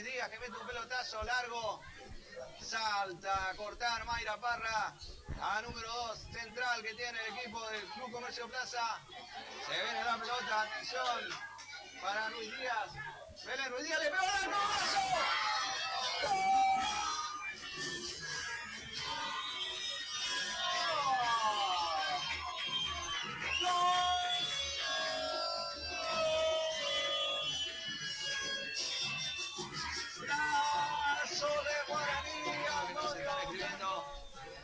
Ruiz Díaz que mete un pelotazo largo. Salta a cortar Mayra Parra. A número 2, central que tiene el equipo del Club Comercio Plaza. Se viene la pelota, atención para Ruiz Díaz. Belén Ruiz Díaz le pegó al golazo.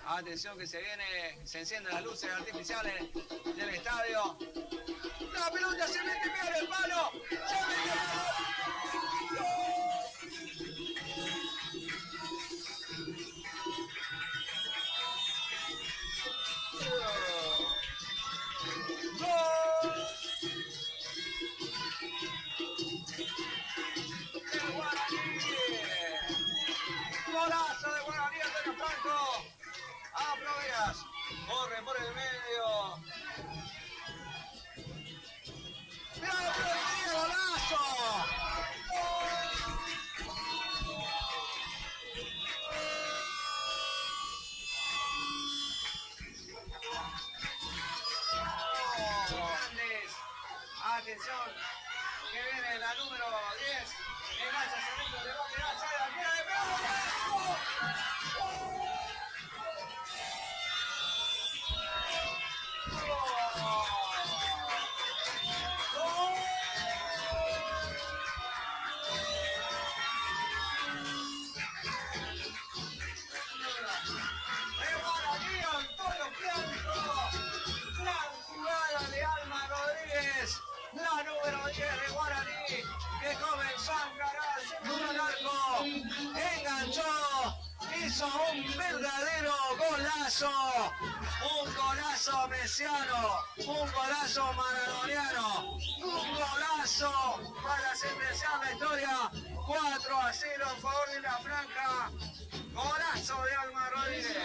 Atención que se viene, se encienden las luces artificiales del estadio. La pelota se mete en el palo. Se mete ¡gol! ¡De Guaraní! ¡Golazo de Guaraní, Antonio Franco! ¡A Proveas! Corre por el medio. ¡Mira, Proveas, golazo! Atención, que viene la número 10. Engancha segundo, le va a quedar, sale la tira de pegó. La número 10 de Guaraní, que comenzó a encarar con el arco, enganchó, hizo un verdadero golazo, un golazo mesiano, un golazo maradoniano, un golazo para sentenciar la historia, 4-0 en favor de la franja, golazo de Alma Rodríguez.